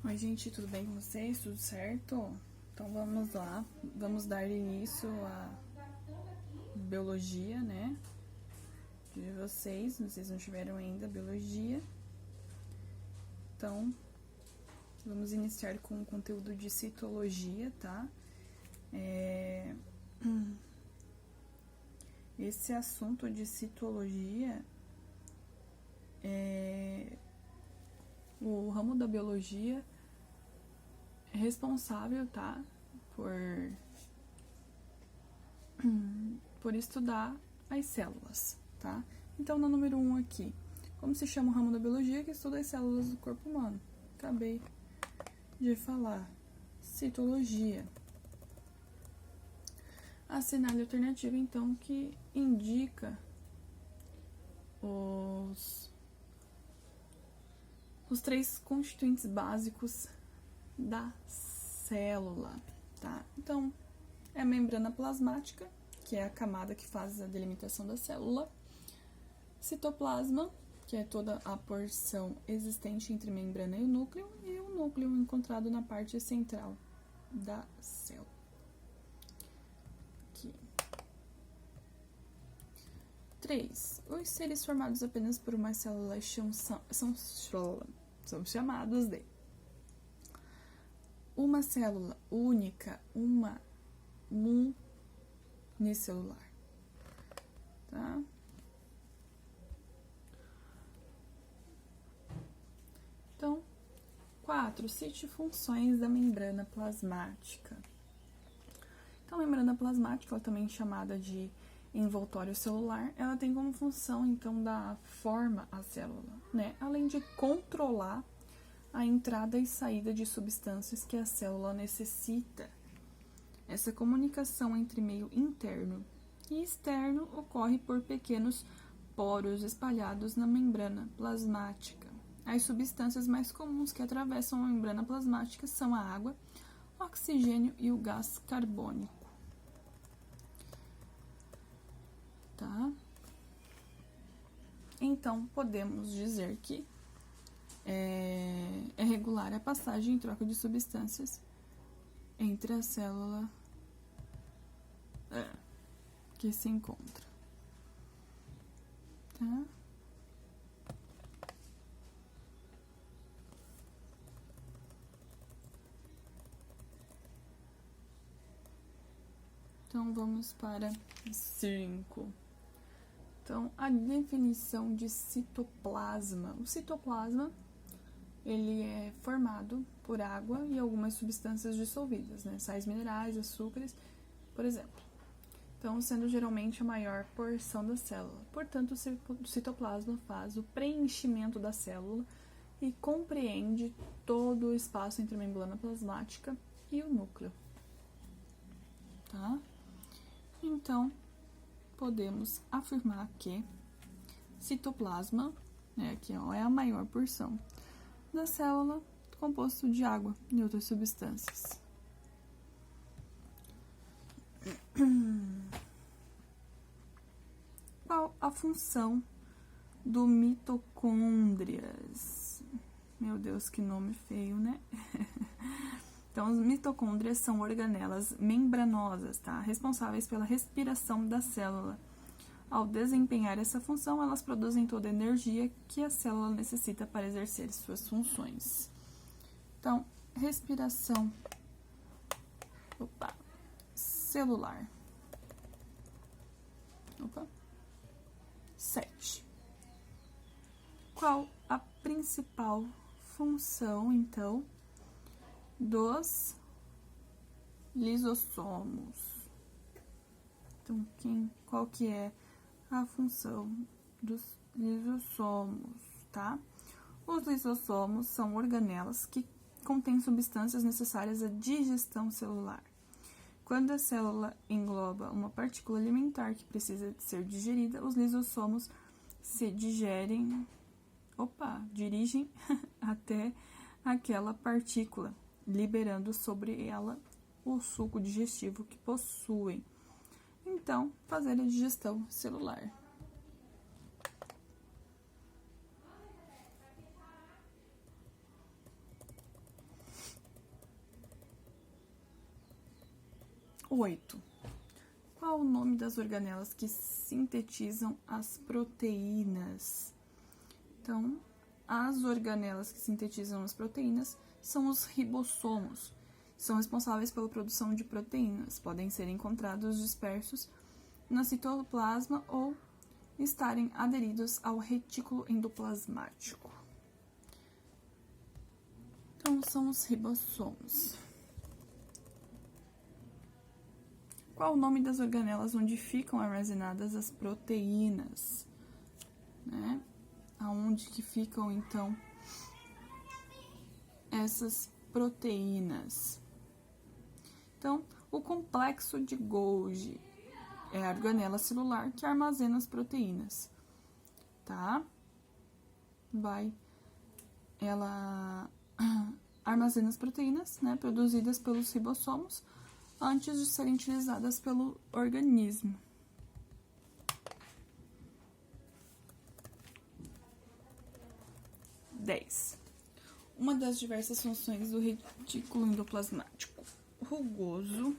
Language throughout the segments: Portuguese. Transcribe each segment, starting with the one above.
Oi, gente, tudo bem com vocês? Tudo certo? Então vamos lá, vamos dar início à biologia, né? De vocês não tiveram ainda biologia. Então, vamos iniciar com o conteúdo de citologia, tá? Esse assunto de citologia o ramo da biologia é responsável, tá? Por estudar as células, tá? Então, no número 1 aqui, como se chama o ramo da biologia que estuda as células do corpo humano? Acabei de falar. Citologia. Assinale a alternativa, então, que indica os três constituintes básicos da célula, tá? Então, é a membrana plasmática, que é a camada que faz a delimitação da célula. Citoplasma, que é toda a porção existente entre a membrana e o núcleo núcleo encontrado na parte central da célula. Aqui. 3. Os seres formados apenas por uma célula são chamados de uma célula única, uma unicelular. Tá? Então, 4. Cite funções da membrana plasmática. Então, a membrana plasmática, ela também chamada de envoltório celular, ela tem como função, então, dar forma à célula, né? Além de controlar a entrada e saída de substâncias que a célula necessita. Essa comunicação entre meio interno e externo ocorre por pequenos poros espalhados na membrana plasmática. As substâncias mais comuns que atravessam a membrana plasmática são a água, o oxigênio e o gás carbônico. Tá? Então, podemos dizer que é regular a passagem e troca de substâncias entre a célula que se encontra. Tá? Então, vamos para 5. Então, a definição de citoplasma. O citoplasma, ele é formado por água e algumas substâncias dissolvidas, né? Sais minerais, açúcares, por exemplo. Então, sendo geralmente a maior porção da célula. Portanto, o citoplasma faz o preenchimento da célula e compreende todo o espaço entre a membrana plasmática e o núcleo. Tá? Então, podemos afirmar que citoplasma, né, aqui ó, é a maior porção da célula composto de água e outras substâncias. Qual a função do mitocôndrias? Meu Deus, que nome feio, né? Então, as mitocôndrias são organelas membranosas, tá? Responsáveis pela respiração da célula. Ao desempenhar essa função, elas produzem toda a energia que a célula necessita para exercer suas funções. Então, respiração celular. 7. Qual a principal função, então, dos lisossomos? Então, qual que é a função dos lisossomos, tá? Os lisossomos são organelas que contêm substâncias necessárias à digestão celular. Quando a célula engloba uma partícula alimentar que precisa ser digerida, os lisossomos se dirigem até aquela partícula, liberando sobre ela o suco digestivo que possuem. Então, fazer a digestão celular. 8. Qual o nome das organelas que sintetizam as proteínas? Então, as organelas que sintetizam as proteínas são os ribossomos. São responsáveis pela produção de proteínas. Podem ser encontrados dispersos no citoplasma ou estarem aderidos ao retículo endoplasmático. Então, são os ribossomos. Qual o nome das organelas onde ficam armazenadas as proteínas? Né? Aonde que ficam, então, essas proteínas? Então, o complexo de Golgi é a organela celular que armazena as proteínas, tá? Ela armazena as proteínas, né, produzidas pelos ribossomos antes de serem utilizadas pelo organismo. Uma das diversas funções do retículo endoplasmático rugoso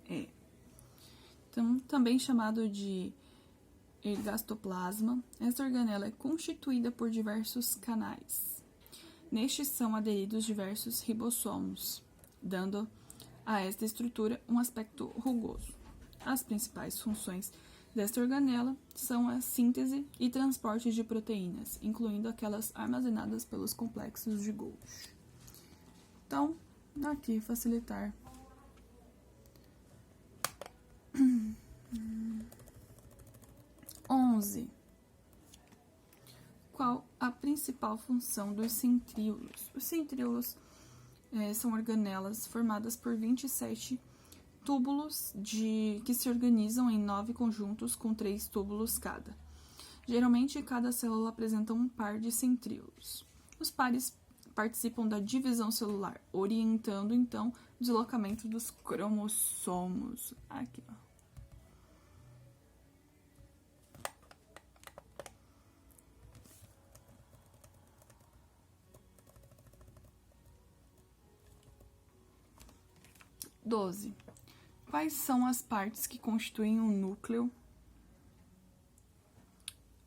é, então, também chamado de ergastoplasma. Esta organela é constituída por diversos canais. Nestes são aderidos diversos ribossomos, dando a esta estrutura um aspecto rugoso. As principais funções desta organela são a síntese e transporte de proteínas, incluindo aquelas armazenadas pelos complexos de Golgi. Então, aqui facilitar. 11. Qual a principal função dos centríolos? Os centríolos são organelas formadas por 27 túbulos que se organizam em 9 conjuntos com 3 túbulos cada. Geralmente, cada célula apresenta um par de centríolos. Os pares participam da divisão celular, orientando, então, o deslocamento dos cromossomos. Aqui, ó. Quais são as partes que constituem o núcleo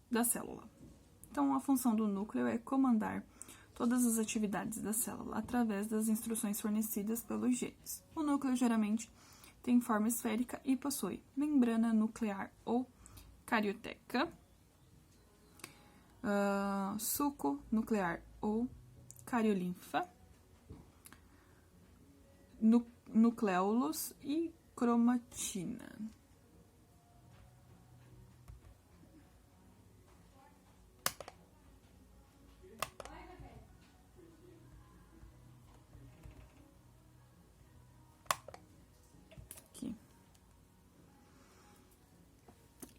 da célula? Então, a função do núcleo é comandar todas as atividades da célula através das instruções fornecidas pelos genes. O núcleo geralmente tem forma esférica e possui membrana nuclear ou carioteca, suco nuclear ou cariolinfa, nucleolos e cromatina. Aqui.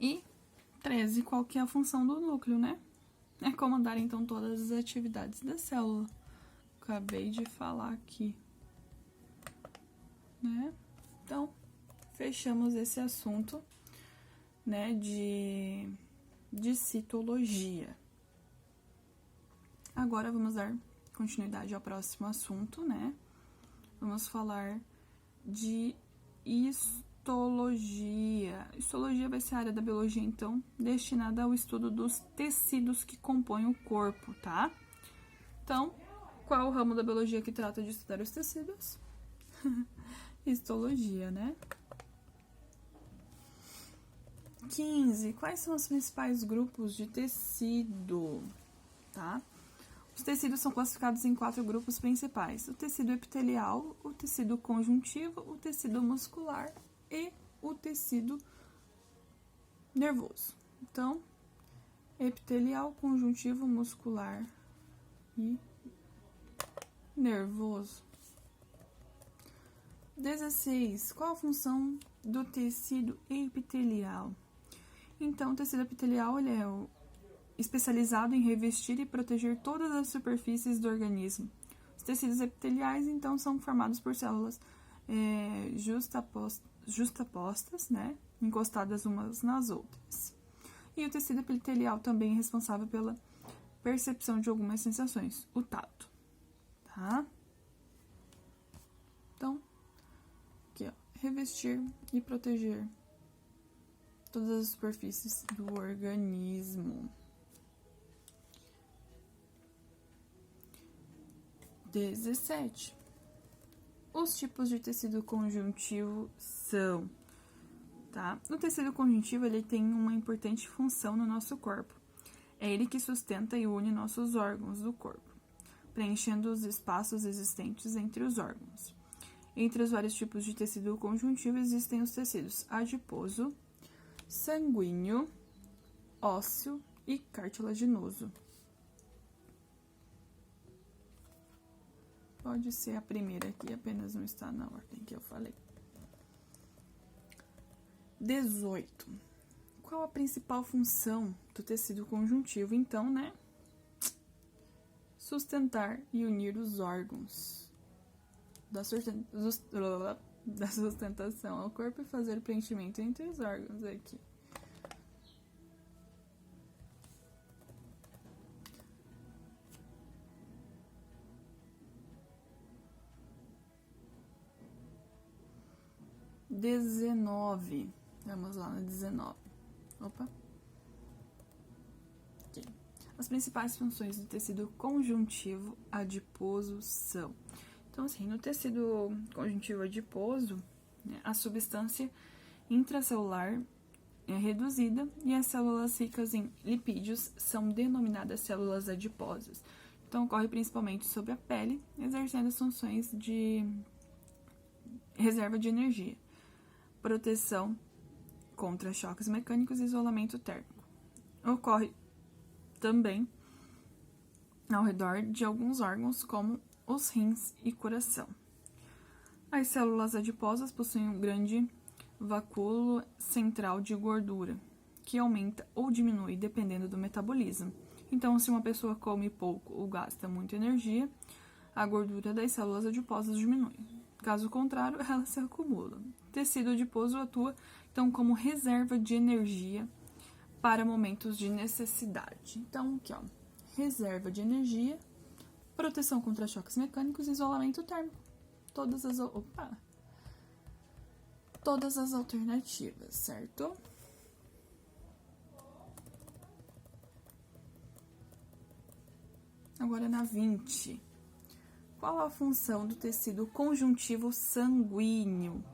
E 13, qual que é a função do núcleo, né? É comandar, então, todas as atividades da célula. Acabei de falar aqui. Né? Então, fechamos esse assunto, né, de citologia. Agora vamos dar continuidade ao próximo assunto, né? Vamos falar de histologia. Histologia vai ser a área da biologia, então, destinada ao estudo dos tecidos que compõem o corpo, tá? Então, qual é o ramo da biologia que trata de estudar os tecidos? Histologia, né? 15. Quais são os principais grupos de tecido? Tá? Os tecidos são classificados em 4 grupos principais: o tecido epitelial, o tecido conjuntivo, o tecido muscular e o tecido nervoso. Então, epitelial, conjuntivo, muscular e nervoso. 16. Qual a função do tecido epitelial? Então, o tecido epitelial ele é especializado em revestir e proteger todas as superfícies do organismo. Os tecidos epiteliais, então, são formados por células justapostas, né, encostadas umas nas outras. E o tecido epitelial também é responsável pela percepção de algumas sensações, o tato, tá? Então, aqui, ó, revestir e proteger todas as superfícies do organismo. 17. Os tipos de tecido conjuntivo são, tá? O tecido conjuntivo, ele tem uma importante função no nosso corpo. É ele que sustenta e une nossos órgãos do corpo, preenchendo os espaços existentes entre os órgãos. Entre os vários tipos de tecido conjuntivo existem os tecidos adiposo, sanguíneo, ósseo e cartilaginoso. Pode ser a primeira aqui, apenas não está na ordem que eu falei. 18. Qual a principal função do tecido conjuntivo? Então, né? Sustentar e unir os órgãos da sustentação ao corpo e fazer o preenchimento entre os órgãos aqui. Vamos lá no 19. Opa. Aqui. As principais funções do tecido conjuntivo adiposo são... Então, assim, no tecido conjuntivo adiposo, né, a substância intracelular é reduzida e as células ricas em lipídios são denominadas células adiposas. Então, ocorre principalmente sobre a pele, exercendo as funções de reserva de energia, proteção contra choques mecânicos e isolamento térmico. Ocorre também ao redor de alguns órgãos, como os rins e coração. As células adiposas possuem um grande vacúolo central de gordura, que aumenta ou diminui dependendo do metabolismo. Então, se uma pessoa come pouco ou gasta muita energia, a gordura das células adiposas diminui. Caso contrário, ela se acumula. O tecido adiposo atua, então, como reserva de energia para momentos de necessidade. Então, aqui, ó, reserva de energia, proteção contra choques mecânicos e isolamento térmico. Todas as alternativas, certo? Agora na 20. Qual a função do tecido conjuntivo sanguíneo?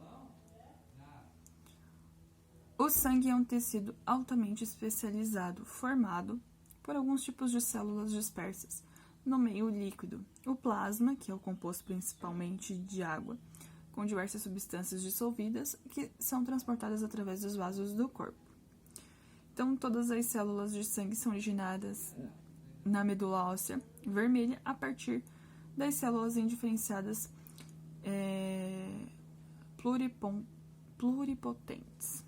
O sangue é um tecido altamente especializado, formado por alguns tipos de células dispersas no meio líquido. O plasma, que é o composto principalmente de água, com diversas substâncias dissolvidas que são transportadas através dos vasos do corpo. Então, todas as células de sangue são originadas na medula óssea vermelha a partir das células indiferenciadas pluripotentes,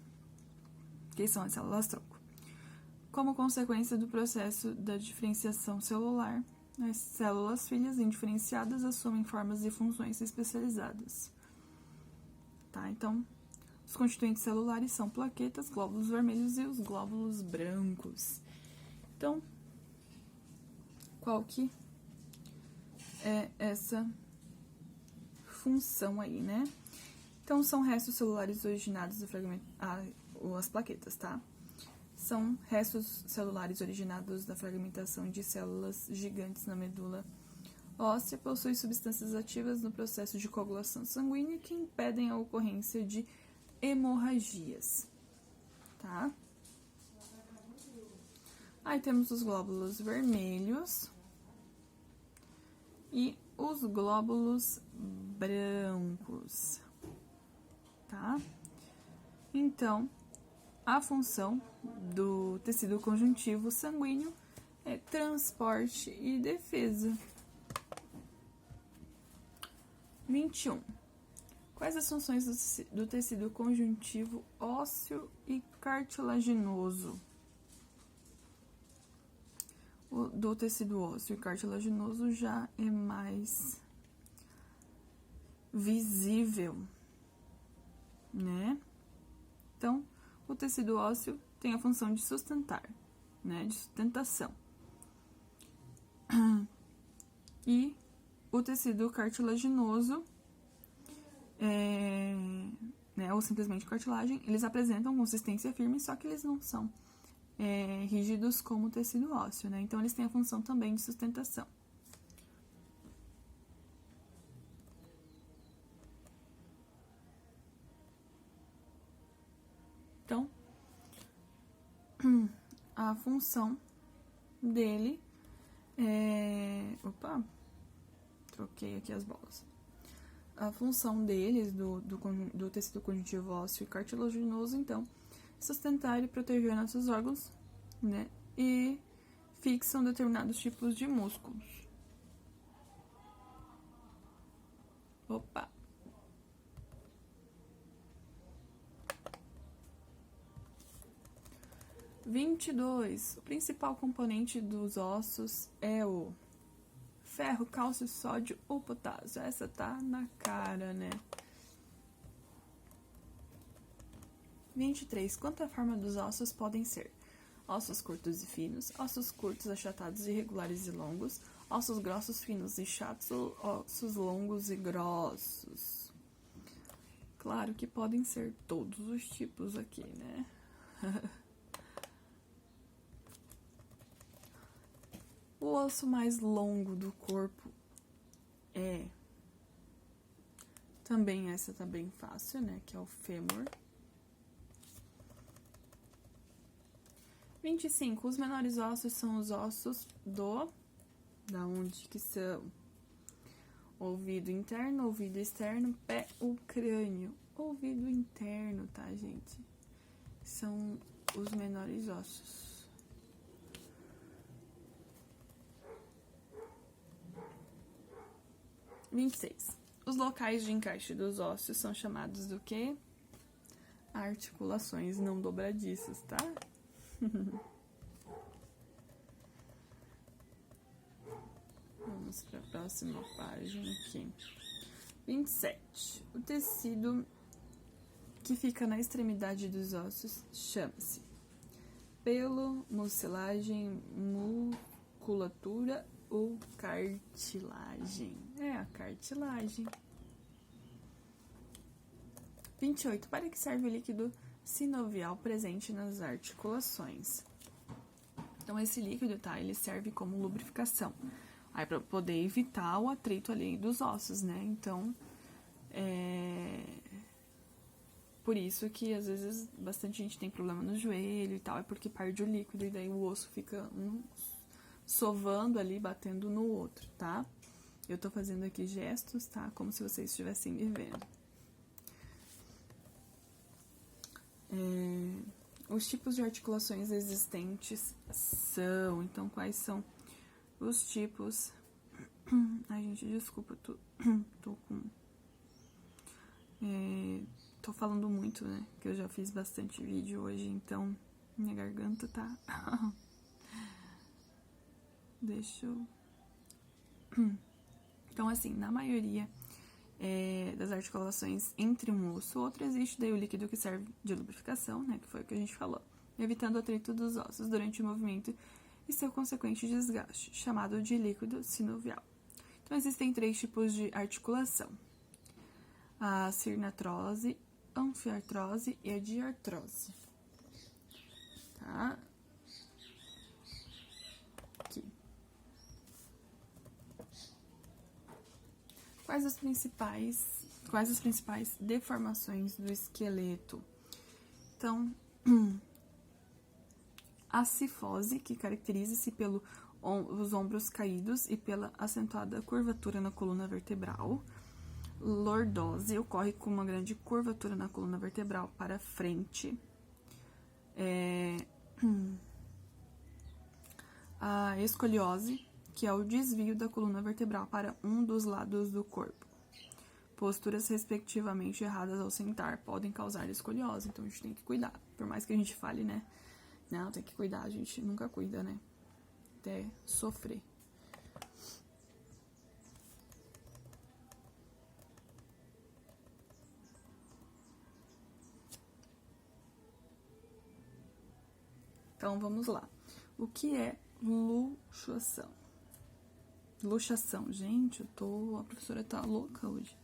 que são as células-tronco. Como consequência do processo da diferenciação celular, as células filhas indiferenciadas assumem formas e funções especializadas. Tá? Então, os constituintes celulares são plaquetas, glóbulos vermelhos e os glóbulos brancos. Então, qual que é essa função aí, né? Então, são restos celulares originados do fragmento... as plaquetas, tá? São restos celulares originados da fragmentação de células gigantes na medula óssea, possuem substâncias ativas no processo de coagulação sanguínea que impedem a ocorrência de hemorragias, tá? Aí temos os glóbulos vermelhos e os glóbulos brancos, tá? Então, a função do tecido conjuntivo sanguíneo é transporte e defesa. 21. Quais as funções do tecido conjuntivo ósseo e cartilaginoso? O do tecido ósseo e cartilaginoso já é mais visível, né? Então, o tecido ósseo tem a função de sustentar, né? De sustentação. E o tecido cartilaginoso né, ou simplesmente cartilagem, eles apresentam consistência firme, só que eles não são rígidos como o tecido ósseo, né? Então, eles têm a função também de sustentação. Então, a função dele é... Opa! Troquei aqui as bolas. A função deles, do tecido conjuntivo ósseo e cartilaginoso, então, sustentar e proteger nossos órgãos, né? E fixam determinados tipos de músculos. Opa! O principal componente dos ossos é o ferro, cálcio, sódio ou potássio. Essa tá na cara, né? 23. Quanto à forma dos ossos podem ser? Ossos curtos e finos, ossos curtos, achatados, irregulares e longos, ossos grossos, finos e chatos, ou ossos longos e grossos. Claro que podem ser todos os tipos aqui, né? O osso mais longo do corpo é... Também essa tá bem fácil, né? Que é o fêmur. 25. Os menores ossos são os ossos da onde que são? Ouvido interno, ouvido externo, pé, o crânio. Ouvido interno, tá, gente? São os menores ossos. 26. Os locais de encaixe dos ossos são chamados do quê? Articulações não dobradiças, tá? Vamos para a próxima página aqui. 27. O tecido que fica na extremidade dos ossos chama-se pelo, mucilagem, musculatura ou cartilagem. É a cartilagem. 28. Para que serve o líquido sinovial presente nas articulações? Então, esse líquido, tá? Ele serve como lubrificação. Aí, para poder evitar o atrito ali dos ossos, né? Então, por isso que, às vezes, bastante gente tem problema no joelho e tal. É porque perde o líquido e daí o osso fica sovando ali, batendo no outro, tá? Eu tô fazendo aqui gestos, tá? Como se vocês estivessem me vendo. Os tipos de articulações existentes são... Então, quais são os tipos... Ai, gente, desculpa, tô com... tô falando muito, né? Que eu já fiz bastante vídeo hoje, então minha garganta tá... Deixa eu... Então, assim, na maioria das articulações entre um osso e outro, existe daí o líquido que serve de lubrificação, né? Que foi o que a gente falou. Evitando o atrito dos ossos durante o movimento e seu consequente desgaste, chamado de líquido sinovial. Então, existem 3 tipos de articulação. A sirnatrose, anfiartrose e a diartrose. Tá? Aqui. Quais as principais deformações do esqueleto? Então, a cifose, que caracteriza-se pelos ombros caídos e pela acentuada curvatura na coluna vertebral. Lordose ocorre com uma grande curvatura na coluna vertebral para frente. A escoliose, que é o desvio da coluna vertebral para um dos lados do corpo. Posturas respectivamente erradas ao sentar podem causar escoliose, então a gente tem que cuidar. Por mais que a gente fale, né? Não, tem que cuidar, a gente nunca cuida, né? Até sofrer. Então, vamos lá. O que é luxação? Luxação, gente, a professora tá louca hoje.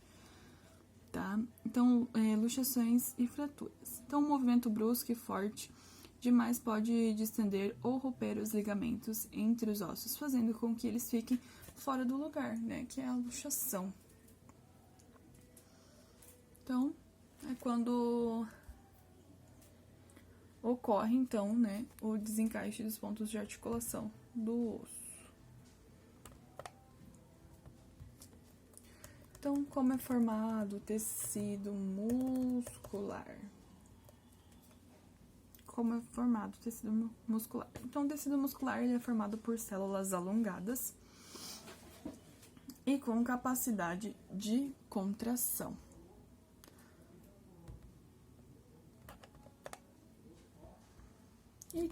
tá? Então, luxações e fraturas. Então, um movimento brusco e forte demais pode distender ou romper os ligamentos entre os ossos, fazendo com que eles fiquem fora do lugar, né? Que é a luxação. Então, é quando ocorre, então, né, o desencaixe dos pontos de articulação do osso. Então, como é formado o tecido muscular? Como é formado o tecido muscular? Então, o tecido muscular ele é formado por células alongadas e com capacidade de contração. E